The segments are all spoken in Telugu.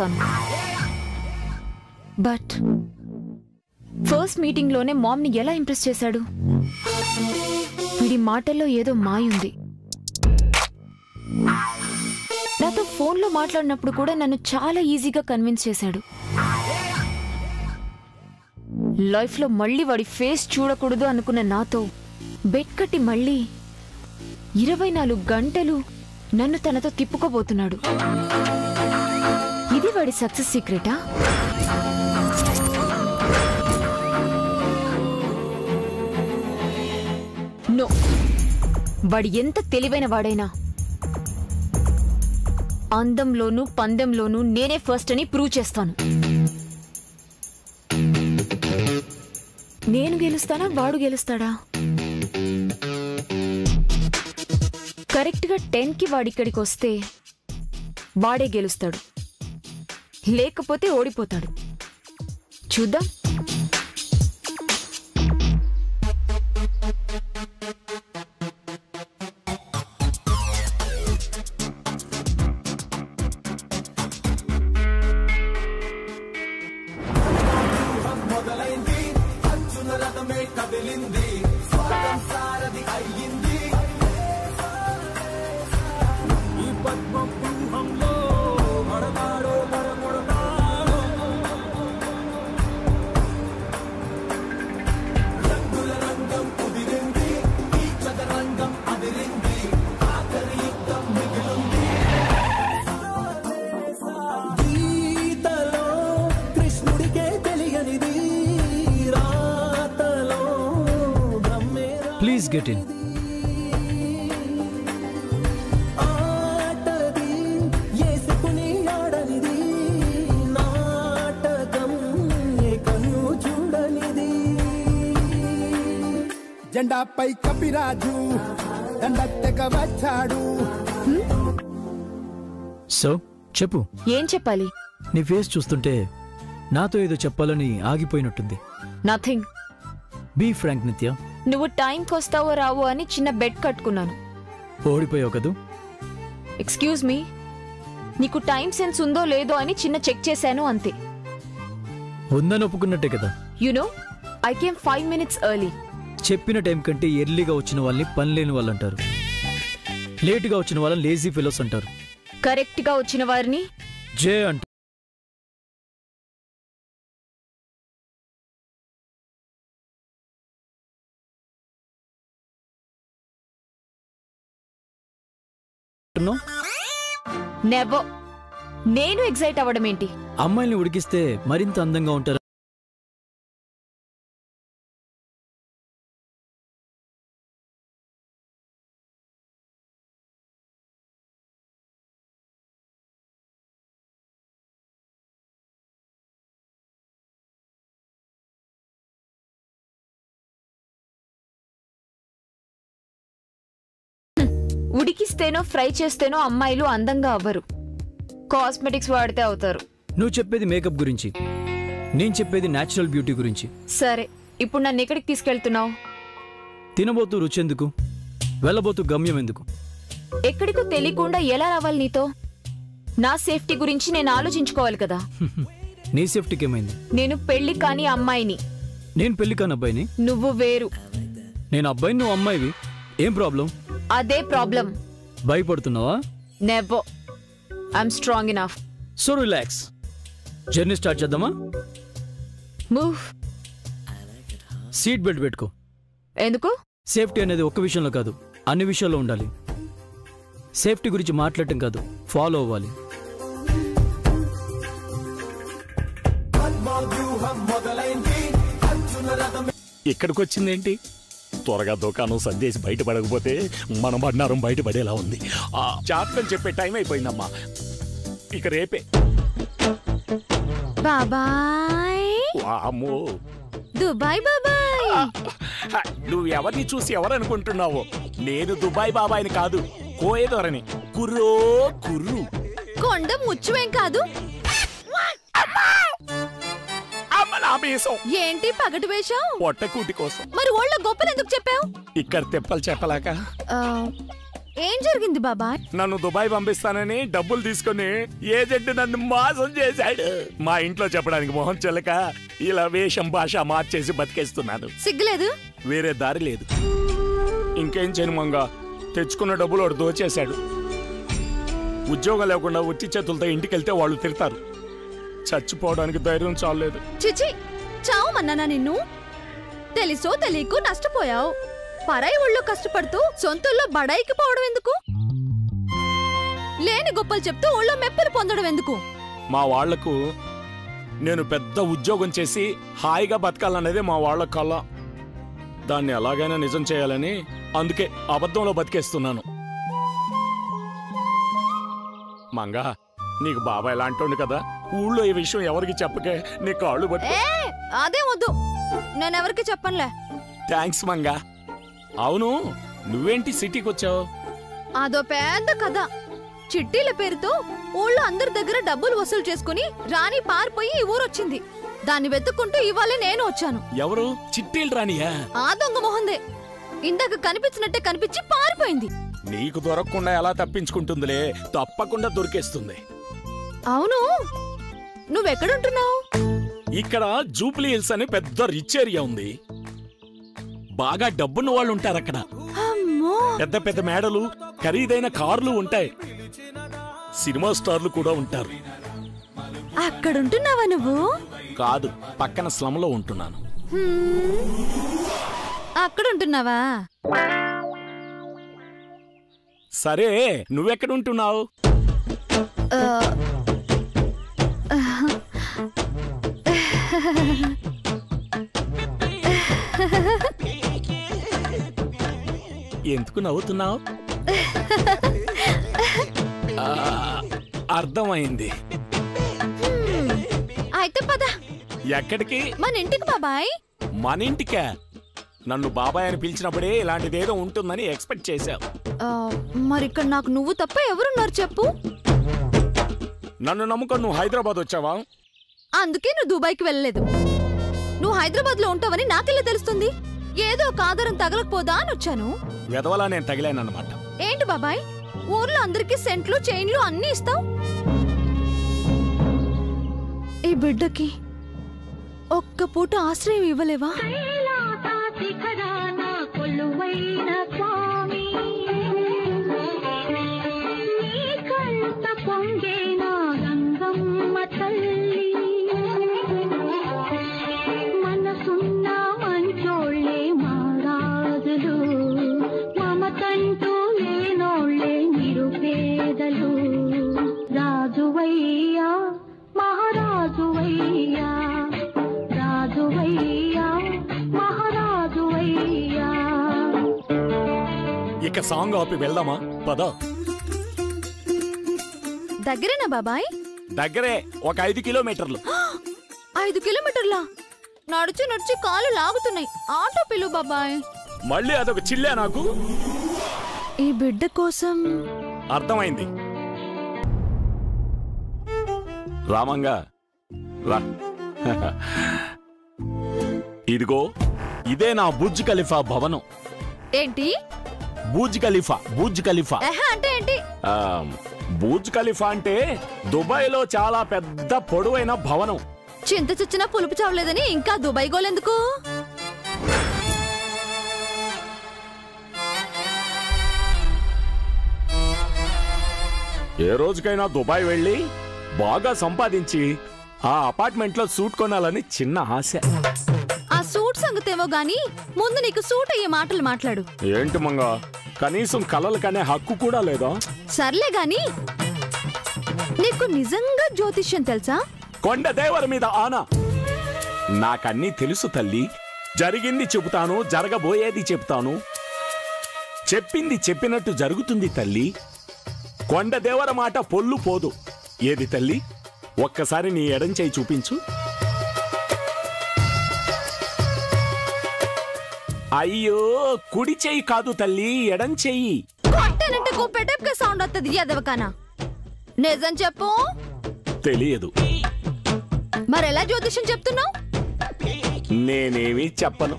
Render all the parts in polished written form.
చేస్తాను. బట్ ఫస్ట్ మీటింగ్లోనే మామ్ని ఎలా ఇంప్రెస్ చేశాడు? వీడి మాటల్లో ఏదో మాయుంది. నాతో ఫోన్లో మాట్లాడినప్పుడు కూడా నన్ను చాలా ఈజీగా కన్విన్స్ చేశాడు. లైఫ్లో మళ్ళీ వాడి ఫేస్ చూడకూడదు అనుకున్న నాతో బెట్ కట్టి మళ్ళీ 24 గంటలు నన్ను తనతో తిప్పుకోబోతున్నాడు. ఇది వాడి సక్సెస్ సీక్రెటా? నో, వాడి ఎంత తెలివైన వాడైనా అందంలోనూ పందెంలోనూ నేనే ఫస్ట్ అని ప్రూవ్ చేస్తాను. నేను గెలుస్తానా వాడు గెలుస్తాడా? కరెక్ట్గా 10కి వాడిక్కడికి వస్తే వాడే గెలుస్తాడు, లేకపోతే ఓడిపోతాడు. చూద్దాం. Please get in. జెండాపై కపిరాజు దండెత్తగా వచ్చాడు. సో చెప్పు. ఏం చెప్పాలి? నీ ఫేస్ చూస్తుంటే నాతో ఏదో చెప్పాలని ఆగిపోయినట్టుంది. నథింగ్. బీ ఫ్రాంక్ నిత్య. నువ్వు టైంకి వస్తావో రావో అని చిన్న బెట్ కట్టుకున్నాను. ఓడిపోయావు కదూ. ఎక్స్క్యూజ్ మీ, నీకు టైం సెన్స్ ఉందో లేదో అని చిన్న చెక్ చేశాను అంతే. ఉందని ఒప్పుకున్నట్టే కదా. You know, I came 5 minutes early. చెప్పిన టైం కంటే ఎర్లీగా వచ్చిన వాళ్ళని పని లేని వాళ్ళు అంటారు. లేటుగా వచ్చిన వాళ్ళని లేజీ ఫెలోస్ అంటారు. కరెక్ట్గా వచ్చిన వారిని జే అంటారు. నెవర్. నేను ఎగ్జైట్ అవ్వడం ఏంటి? అమ్మాయిల్ని ఉడికిస్తే మరింత అందంగా ఉంటారు. ఉడికిస్తేనో ఫ్రై చేస్తేనో అమ్మాయిలు అందంగా అవ్వరు. కాస్మెటిక్స్ వాడితే అవుతారు. నువ్వు చెప్పేది మేకప్ గురించి, నేను చెప్పేది న్యాచురల్ బ్యూటీ గురించి. సరే, ఇప్పుడు నన్ను ఎక్కడికి తీసుకెళ్తున్నావు? తినబోతూ రుచెందుకు, వెళ్ళబోతూ గమ్యం ఎందుకు? ఎక్కడికో తెలియకుండా ఎలా రావాలి నీతో? నా సేఫ్టీ గురించి నేను ఆలోచించుకోవాలి కదా. నీ సేఫ్టీకి ఏమైంది? నేను పెళ్లి కాని అమ్మాయిని. నేను పెళ్లి కాని అబ్బాయిని. నువ్వు వేరు. నేను అబ్బాయిని, నువ్వు అమ్మాయివి. ఏం ప్రాబ్లం? అదే ప్రాబ్లం. భయపడుతున్నావా? Never. I'm strong enough. So relax. Journey start చేద్దామా? మూవ్. సీట్ బెల్ట్ పెట్టుకో. ఎందుకు? సేఫ్టీ అనేది ఒక్క విషయంలో కాదు, అన్ని విషయాల్లో ఉండాలి. సేఫ్టీ గురించి మాట్లాడటం కాదు, ఫాలో అవ్వాలి. ఇక్కడికి వచ్చిందేంటి? త్వరగా దుకాణం సందేశ్ బయటపడకపోతే మన బండారం బయటపడేలా ఉంది. జాతకం చెప్పే టైం అయిపోయిందమ్మా. ఇక రేపే. బాబాయ్. వామ్మో. దుబాయ్ బాబాయ్. నువ్వు ఎవరిని చూసి ఎవరనుకుంటున్నావో? నేను దుబాయ్ బాబాయిని కాదు, కోయేదోరని. కుర్రో కుర్రు. కొండ ముచ్చువేం కాదు. ఏంటి పగటి వేషం? పొట్టకూటి కోసం. మరి ఓళ్ళ గొప్పలు ఎందుకు చెప్పావు? ఇక్కడ తెప్పలు చెప్పలాక. ఏం జరిగింది బాబాయ్? నన్ను దుబాయ్ పంపిస్తానని డబ్బులు తీసుకుని ఏజెంట్ నన్ను మోసం చేశాడు. మా ఇంట్లో చెప్పడానికి మొహం చెల్లక ఇలా వేషం భాష మార్చేసి బతికేస్తున్నాను. సిగ్గులేదు? వేరే దారి లేదు. ఇంకేం చేయను మంగ. తెచ్చుకున్న డబ్బులు వాడు దోచేశాడు. ఉద్యోగం లేకుండా ఉట్టి చేతులతో ఇంటికెళ్తే వాళ్ళు తిడతారు. చచ్చిపోవడానికి ధైర్యం చాలేదు. చిచి, చావమన్నానా నిన్ను? తెలుసో తెలియకు నష్టపోయావు. పరాయి ఊళ్ళో కష్టపడుతూ సొంతల్లో బడాయికి పోవడం ఎందుకు? లేని గొప్పలు చెప్తూ ఊళ్ళో మెప్పులు పొందడం ఎందుకు? మా వాళ్లకు నేను పెద్ద ఉద్యోగం చేసి హాయిగా బతకాలనేదే మా వాళ్ళ కళ. దాన్ని ఎలాగైనా నిజం చేయాలని అందుకే అబద్ధంలో బతికేస్తున్నాను. మంగా, నీకు బాబాయ్ లాంటోండి కదా, ఊళ్ళో ఈ విషయం ఎవరికి చెప్పకే నీ కాళ్ళు బట్టి. అదే వద్దు, నేనెవరికి చెప్పనులే. థ్యాంక్స్ మంగా. అవును, నువ్వేంటి సిటీకి వచ్చావు? అదో పెద్ద కథ. చిట్టీల పేరుతో ఊళ్ళో అందరి దగ్గర డబ్బులు వసూలు చేసుకుని రాణి పారిపోయి ఈ ఊరొచ్చింది. దాన్ని వెతుక్కుంటూ ఇవాళే నేను వచ్చాను. ఎవరు? చిట్టీలు రానియా? ఆ దొంగ మొహందే. ఇందాక కనిపించినట్టే కనిపించి పారిపోయింది. నీకు దొరకకుండా ఎలా తప్పించుకుంటుందిలే, తప్పకుండా దొరికేస్తుంది. అవును, నువ్వెక్కడుంటున్నావు? ఇక్కడ జూబ్లీ హిల్స్ అని పెద్ద రిచ్ ఏరియా ఉంది. బాగా డబ్బున్న వాళ్ళు ఉంటారు అక్కడ. అమ్మో, పెద్ద పెద్ద మేడలు, ఖరీదైన కార్లు ఉంటాయి. సినిమా స్టార్లు కూడా ఉంటారు. అక్కడుంటున్నావా నువ్వు? కాదు, పక్కన స్లమ్ లో ఉంటున్నాను. అక్కడుంటున్నావా? సరే, నువ్వెక్కడుంటున్నావు? ఎందుకు నవ్వుతున్నావు? అర్థమైంది. అయితే పద. ఎక్కడికి? మన ఇంటికి బాబాయ్. మన ఇంటికా? నన్ను బాబాయ్ అని పిలిచినప్పుడే ఇలాంటిదేదో ఉంటుందని ఎక్స్పెక్ట్ చేశావు. మరిక్కడ నాకు నువ్వు తప్ప ఎవరున్నారు చెప్పు? నన్ను నమ్ముకొని నువ్వు హైదరాబాద్ వచ్చావా? అందుకే నువ్వు దుబాయ్కి వెళ్ళలేదు. నువ్వు హైదరాబాద్ లో ఉంటావని నాకెలా తెలుస్తుంది? ఏదో ఒక ఆధారం తగలకపోదా అని వచ్చాను. వెదవలా నేను తగిలానన్నమాట. ఏంటి బాబాయ్, ఊర్లో అందరికి సెంట్లు చైన్లు అన్ని ఇస్తావు, ఈ బిడ్డకి ఒక్క పూట ఆశ్రయం ఇవ్వలేవా? ఇక సాంగ్ ఆపి వెళ్దామా? పద. దగ్గరేనా బాబాయ్? దగ్గరే, ఒక 5 కిలోమీటర్లు. 5 కిలోమీటర్లా? నడిచి నడిచి కాళ్ళు లాగుతున్నాయి. ఆటో పిలు బాబాయ్. మళ్ళీ అదొక చిల్లే నాకు. ఈ బిడ్డ కోసం. అర్థమైంది. రామంగా రా. ఇదిగో, ఇదే నా బుర్జ్ ఖలీఫా భవనం. ఏంటి? Burj Khalifa. బుర్జ్ ఖలీఫా అంటే ఏంటి? బుర్జ్ ఖలీఫా అంటే దుబాయ్ లో చాలా పెద్ద పొడవైన భవనం. చింత చచ్చినా పులుపు చావలేదని ఇంకా దుబాయ్ గోలెందుకు? ఏ రోజుకైనా దుబాయ్ వెళ్ళి బాగా సంపాదించి ఆ అపార్ట్మెంట్ లో సూట్ కొనాలని చిన్న ఆశ. ఆ సూట్ సంగతేమో గాని ముందు నీకు సూట్ అయ్యే మాటలు మాట్లాడు. ఏంటి మంగా, కనీసం కలలు కనే హక్కు కూడా లేదా? సర్లే గాని, నీకు నిజంగా జ్యోతిష్యం తెలుసా? కొండ దేవర మీద ఆనా. నాకన్నీ తెలుసు తల్లి. జరిగింది చెబుతాను, జరగబోయేది చెప్తాను. చెప్పింది చెప్పినట్టు జరుగుతుంది తల్లి. కొండ దేవర మాట పొల్లు పోదు. ఏది తల్లి, ఒక్కసారి నీ ఎడం చేయి చూపించు. అయ్యో, కుడి చెయ్యి కాదు తల్లి, ఎడం చెయ్యి. కొట్టానంటే గొప్పెటప్గా సౌండ్ వస్తుంది ఎదవకానా. నిజం చెప్పు. తెలియదు. మరెలా జ్యోతిష్యం చెప్తున్నావు? నేనేమీ చెప్పను.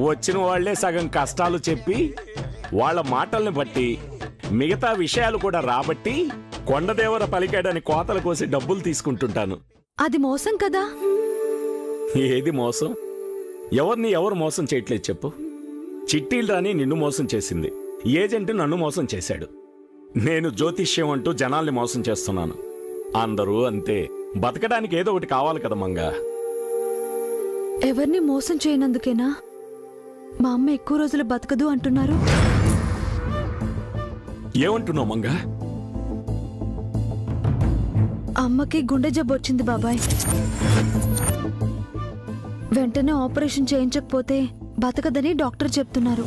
వచ్చిన వాళ్లే సగం కష్టాలు చెప్పి వాళ్ళ మాటల్ని బట్టి మిగతా విషయాలు కూడా రాబట్టి కొండదేవర పలికాడని కోతలు కోసి డబ్బులు తీసుకుంటుంటాను. అది మోసం కదా? ఏది మోసం? ఎవరిని ఎవరు మోసం చేయట్లేదు చెప్పు. చిట్టీలు రాని నిన్ను మోసం చేసింది, ఏజెంట్ నన్ను మోసం చేశాడు. నేను జ్యోతిష్యం అంటూ జనాల్ని మోసం చేస్తున్నాను. అందరూ అంతే. బతకడానికి ఏదో ఒకటి కావాలి కదా మంగా. ఎవరిని మోసం చేయనందుకేనా మా అమ్మ ఎక్కువ రోజులు బతకదు అంటున్నారు? ఏమంటున్నావు మంగా? అమ్మకి గుండె జబ్బు వచ్చింది బాబాయ్. వెంటనే ఆపరేషన్ చేయించకపోతే బతకదని డాక్టర్ చెప్తున్నారు.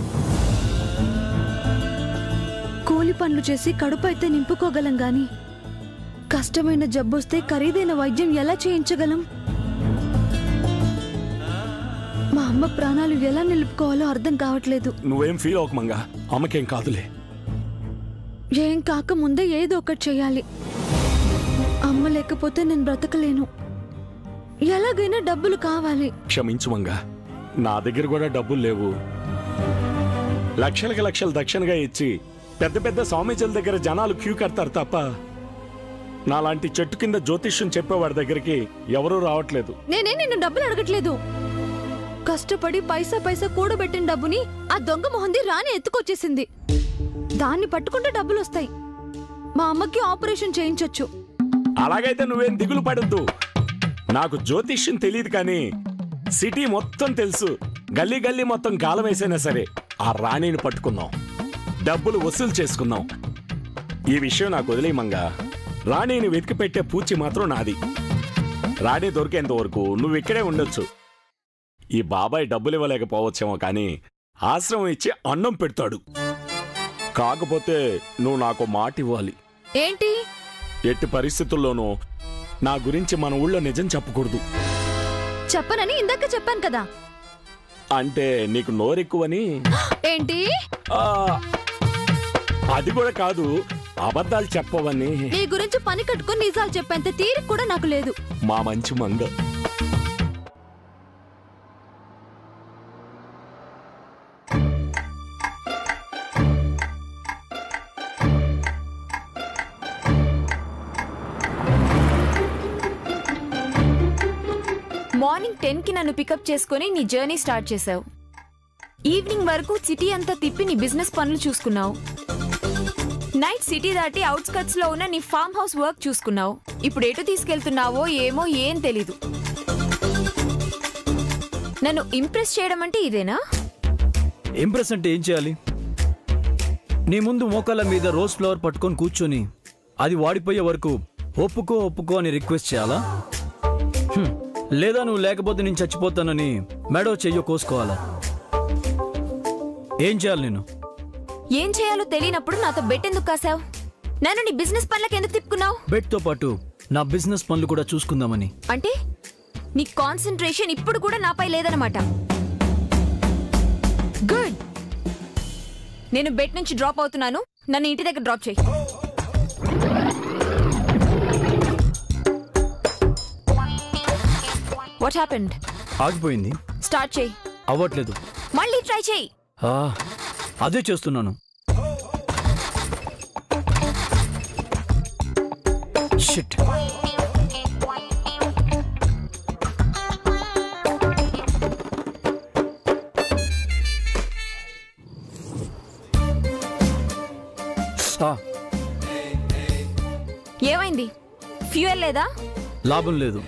కూలి పనులు చేసి కడుపు అయితే నింపుకోగలం గాని కష్టమైన జబ్బొస్తే ఖరీదైన వైద్యం ఎలా చేయించగలం? మా అమ్మ ప్రాణాలు ఎలా నిలుపుకోవాలో అర్థం కావట్లేదు. నువ్వేం ఫీల్ అవ్వకు మంగా, అమ్మకేం కాదులే. ఏం కాకముందే ఏదో ఒకటి చేయాలి. అమ్మ లేకపోతే నేను బ్రతకలేను. ఎలాగైనా డబ్బులు కావాలి. క్షమించు మంగా, నా దగ్గర కూడా డబ్బులు లేవు. లక్షలకి లక్షలు దక్షిణగా ఇచ్చి పెద్ద పెద్ద స్వామీజీల దగ్గర జనాలు క్యూ కడతారు తప్ప నాలాంటి చెట్టు కింద జ్యోతిష్యం చెప్పేవాడి దగ్గరికి ఎవరూ రావట్లేదు. నేనే నిన్ను డబ్బులు అడగట్లేదు. కష్టపడి పైసా పైసా కూడబెట్టిన డబ్బుని ఆ దొంగ మొహంది రాని ఎత్తుకొచ్చేసింది. దాన్ని పట్టుకుంటే డబ్బులు వస్తాయి. మా అమ్మకి ఆపరేషన్ చేయించొచ్చు. అలాగైతే నువ్వేం దిగులు పడద్దు. నాకు జ్యోతిష్యం తెలియదు కానీ సిటీ మొత్తం తెలుసు. గల్లీ గల్లీ మొత్తం గాలం వేసైనా సరే ఆ రాణిని పట్టుకుందాం, డబ్బులు వసూలు చేసుకుందాం. ఈ విషయం నాకు వదిలేయమంగా. రాణిని వెతికి పెట్టే పూచి మాత్రం నాది. రాణి దొరికేంత వరకు నువ్వు ఇక్కడే ఉండొచ్చు. ఈ బాబాయ్ డబ్బులు ఇవ్వలేకపోవచ్చేమో కానీ ఆశ్రమం ఇచ్చి అన్నం పెడతాడు. కాకపోతే నువ్వు నాకు మాట ఇవ్వాలి. ఏంటి? ఎట్టి పరిస్థితుల్లోనూ నా గురించి మన ఊళ్ళో నిజం చెప్పకూడదు. చెప్పనని ఇందాక చెప్పాను కదా. అంటే నీకు నోరెక్కువని? ఏంటి? అది కూడా కాదు, అబద్ధాలు చెప్పవని. నీ గురించి పని కట్టుకుని నిజాలు చెప్పేంత తీరిక కూడా నాకు లేదు. మా మంచి మంగ. మార్నింగ్ 10కి నన్ను పికప్ చేసుకుని నీ జర్నీ స్టార్ట్ చేసావు. ఈవినింగ్ వరకు సిటీ అంతా తిప్పి నీ బిజినెస్ పనులు చూసుకున్నావు. నైట్ సిటీ దాటి అవుట్స్కట్స్ లో ఉన్న నీ ఫామ్ హౌస్ వర్క్ చూసుకున్నావు. ఇప్పుడు ఎటు తీసుకెళ్తున్నావో ఏమో ఏం తెలీదు. నన్ను ఇంప్రెస్ చేయడం అంటే ఇదేనా? ఇంప్రెస్ అంటే ఏం చేయాలి? నీ ముందు మోకాళ్ళ మీద రోజ్ ఫ్లవర్ పట్టుకొని కూర్చొని అది వాడిపోయే వరకు ఒప్పుకో ఒప్పుకో అని రిక్వెస్ట్ చేయాలా? లేదా నువ్వు లేకపోతే నేను చచ్చిపోతానని మెడో చెయ్యో కోసుకోవాలా? ఏం చేయాలి నేను? ఏం చేయాలో తెలియనప్పుడు నాతో బెట్ ఎందుకు కాసావు? నన్ను నీ బిజినెస్ పనులకు ఎందుకు తిప్పుకున్నావు? బెట్ తో పాటు నా బిజినెస్ పనులు కూడా చూసుకుందామని. అంటే నీ కాన్సంట్రేషన్ ఇప్పుడు కూడా నాపై లేదనమాట. గుడ్. నేను బెట్ నుంచి డ్రాప్ అవుతున్నాను. నన్ను ఇంటి దగ్గర డ్రాప్ చేయి. What happened? ఆగిపోయింది. స్టార్ట్ చేయి. అవ్వట్లేదు. మళ్ళీ ట్రై చేయి. అదే చేస్తున్నాను. షిట్. ఏమైంది? ఫ్యూయల్ లేదా? లాభం లేదు.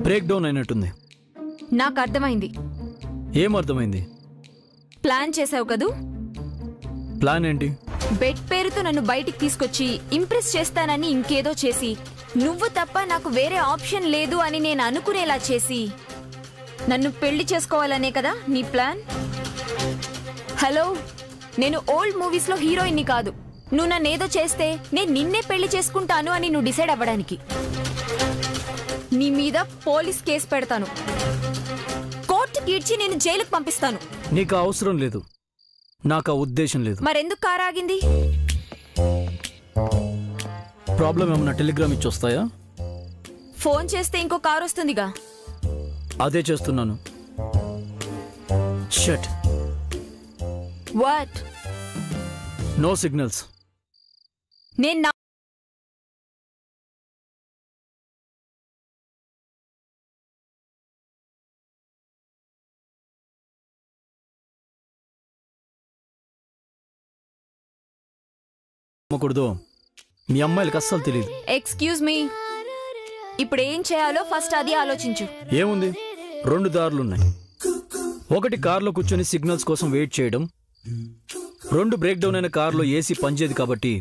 బ్రేక్ డౌన్ అయినట్టుంది. నాకు అర్థమైంది. ఏం అర్థమైంది? ప్లాన్ చేసావు కదూ. ప్లాన్ ఏంటి? బెట్ పేరుతో నన్ను బయటికి తీసుకొచ్చి ఇంప్రెస్ చేస్తానని ఇంకేదో చేసి, నువ్వు తప్ప నాకు వేరే ఆప్షన్ లేదు అని నేను అనుకునేలా చేసి నన్ను పెళ్లి చేసుకోవాలనే కదా నీ ప్లాన్? హలో, నేను ఓల్డ్ మూవీస్ లో హీరోయిన్ని కాదు. నువ్వు నన్నేదో చేస్తే నేను నిన్నే పెళ్లి చేసుకుంటాను అని నువ్వు డిసైడ్ అవ్వడానికి. నీ మీద పోలీస్ కేసు పెడతాను. కోర్టుకి ఇడ్చి నేను జైలుకు పంపిస్తాను. నీకు అవసరం లేదు. నాకు ఆ ఉద్దేశం లేదు. మరెందుకు కారు ఆగింది? ప్రాబ్లం ఏమన్నా టెలిగ్రామ్ ఇచ్చి వస్తాయా? ఫోన్ చేస్తే ఇంకో కారు వస్తుందిగా. అదే చేస్తున్నాను. షట్. వాట్? No signals. నేను నమ్మకూడదు. మీ అమ్మాయిలకు అస్సలు తెలియదు. ఎక్స్క్యూజ్ మీ, ఇప్పుడు ఏం చేయాలో ఫస్ట్ అది ఆలోచించు. ఏముంది, 2 దారులున్నాయి. ఒకటి కార్లో కూర్చొని సిగ్నల్స్ కోసం వెయిట్ చేయడం. 2 బ్రేక్ డౌన్ అయిన కార్లో ఏసీ పనిచేయదు కాబట్టి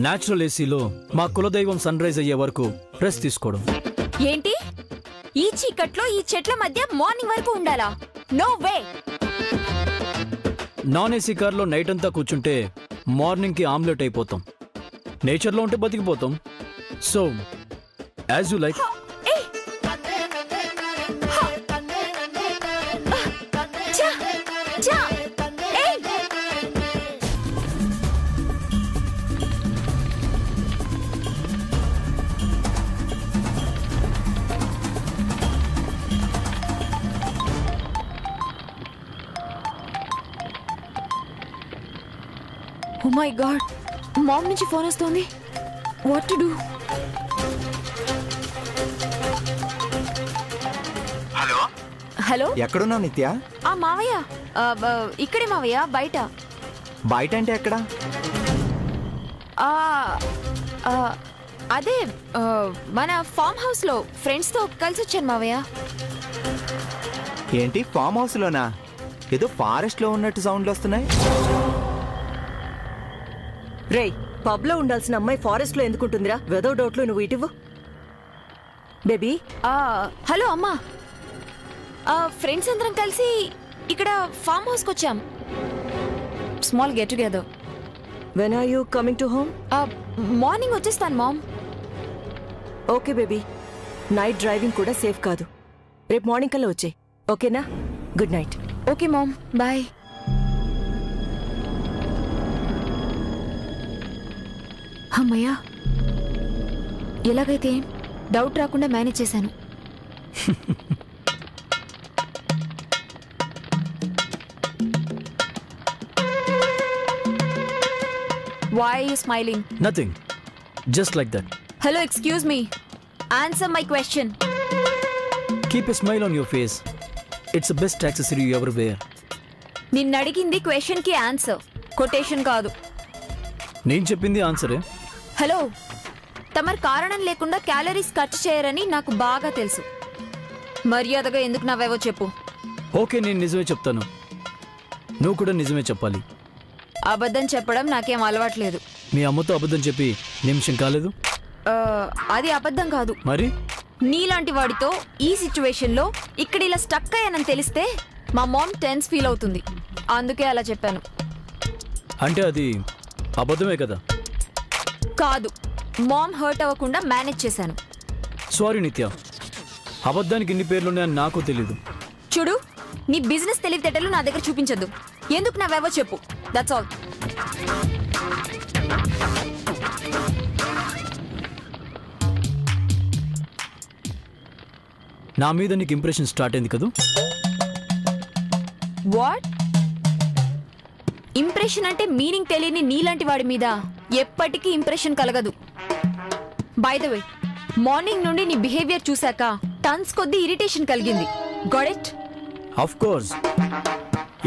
న్యాచురల్ ఏసీలో మా కులదైవం సన్ రైజ్ అయ్యే వరకు రెస్ట్ తీసుకోవడం. ఏంటి, ఈ చీకట్లో ఈ చెట్ల మధ్య మార్నింగ్ వరకు ఉండాలా? No way. నాన్ ఏసీ కార్లో నైట్ అంతా కూర్చుంటే మార్నింగ్కి ఆమ్లెట్ అయిపోతాం. నేచర్లో ఉంటే బతికిపోతాం. So as you like. Oh my God, mom నుంచి ఫోన్ వస్తుంది. What to do? Hello hello, ఎక్కడున్నావు నిత్య? మావయ్య, ఇక్కడే మావయ్య, బయట. బయట అంటే ఎక్కడ? అదే మన ఫామ్ హౌస్ లో ఫ్రెండ్స్ తో కలిసి వచ్చాను మావయ్య. ఏంటి, ఫామ్ హౌస్ లోనా? ఏదో ఫారెస్ట్ లో ఉన్నట్టు సౌండ్లు వస్తున్నాయి. రేయ్, పబ్ లో ఉండాల్సిన అమ్మాయి ఫారెస్ట్ లో ఎందుకుంటుందిరా? వెదో డౌట్లు నువ్వు ఇటువు. బేబీ. హలో అమ్మా, ఫ్రెండ్స్ అందరం కలిసి ఇక్కడ ఫామ్ హౌస్కి వచ్చాం. Small get together. When are you coming to home? Morning వచ్చేస్తాను mom. Okay baby, night driving కూడా సేఫ్ కాదు. రేపు మార్నింగ్ కల్లా వచ్చే, ఓకేనా? Good night. Okay mom, bye. అమ్మయ్యా, ఎలాగైతే డౌట్ రాకుండా మేనేజ్ చేశాను. Why are you smiling? Nothing. Just like that. Hello, excuse me. Answer my question. Keep a smile on your face. It's the best accessory you ever wear. నిన్ను అడిగింది క్వశ్చన్ కి ఆన్సర్, కొటేషన్ కాదు. నేను చెప్పింది ఆన్సరే. హలో, తమరు కారణం లేకుండా క్యాలరీస్ ఖర్చు చేయరని నాకు బాగా తెలుసు. మర్యాదగా ఎందుకు నవ్వేవో చెప్పు. ఓకే, నేను నిజమే చెప్తాను. నువ్వు కూడా నిజమే చెప్పాలి. అబద్ధం చెప్పడం నాకేం అలవాట్లేదు. మీ అమ్మతో అబద్ధం చెప్పి నిమిషం కాలేదు. అది అబద్ధం కాదు. మరి నీలాంటి వాడితో ఈ సిచ్యువేషన్ లో ఇక్కడ ఇలా స్టక్ అయ్యానని తెలిస్తే మా మామ్ టెన్స్ ఫీల్ అవుతుంది. అందుకే అలా చెప్పాను. అంటే అది అబద్ధమే కదా? కాదు, మామ్ హర్ట్ అవ్వకుండా మేనేజ్ చేశాను. సారీ నిత్య, అబద్ధానికి ఇన్ని పేర్లున్నాయని నాకు తెలీదు. చూడు, నీ బిజినెస్ తెలివితేటలు నా దగ్గర చూపించద్దు. ఎందుకు నవ్వేవో చెప్పు. That's all. నా మీద నీకు ఇంప్రెషన్ స్టార్ట్ అయింది కదా? వాట్? ఇంప్రెషన్ అంటే మీనింగ్ తెలియని నీలాంటి వాడి మీద ఎప్పటికీ ఇంప్రెషన్ కలగదు. బై ద వే, మార్నింగ్ నుండి నీ బిహేవియర్ చూశాక టన్స్ కొద్ది ఇరిటేషన్ కలిగింది. Got it? Of course,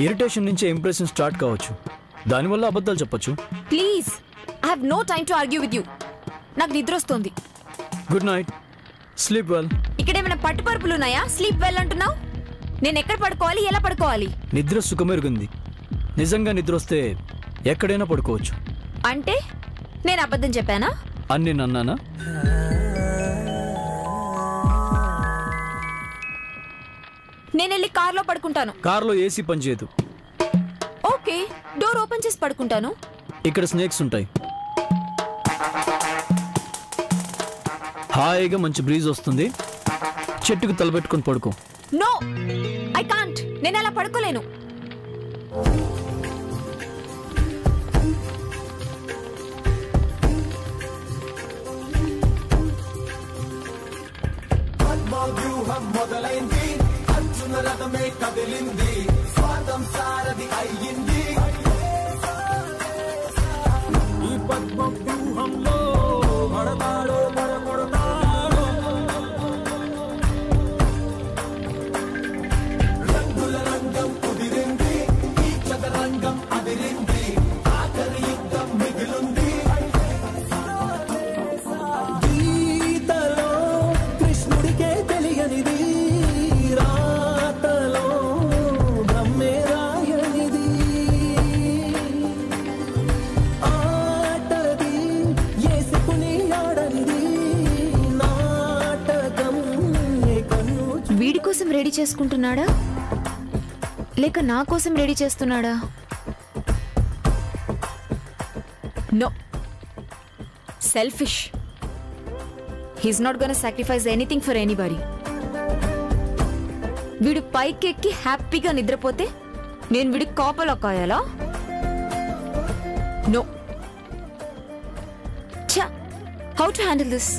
irritation నుంచే ఇంప్రెషన్ స్టార్ట్ కావచ్చు. దానివల్ల అబద్ధాలు చెప్పొచ్చు. Please, I have no time to argue with you. నాకు నిద్ర వస్తుంది. Good night, sleep well. ఇక్కడేమైనా పట్టుపరుపులు ఉన్నాయా? స్లీప్ వెల్ అంటున్నావు. నేను ఎక్కడ పడుకోవాలి, ఎలా పడుకోవాలి? నిద్ర సుఖమెరుగుంది. నిజంగా నిద్ర వస్తే ఎక్కడైనా పడుకోవచ్చు. అంటే నేను అబద్ధం చెప్పానా? అని నన్నానా? నేను వెళ్ళి కార్లో పడుకుంటాను. కార్లో ఏసీ పనిచేయదు. ఓకే, డోర్ ఓపెన్ చేసి పడుకుంటాను. ఇక్కడ స్నేక్స్ ఉంటాయి. హాయిగా మంచి బ్రీజ్ వస్తుంది. చెట్టుకు తలపెట్టుకొని పడుకో. No, I can't. నేను అలా పడుకోలేను. మొదలైంది, అర్జున రథమే కదిలింది, స్వాతం సారథి అయ్యింది. వీడి కోసం రెడీ చేసుకుంటున్నాడా లేక నా కోసం రెడీ చేస్తున్నాడా? No, selfish. He's not gonna sacrifice anything for anybody. వీడు పైకెక్కి హ్యాపీగా నిద్రపోతే నేను వీడికి కాపలా కాయాలా? No. How to handle this?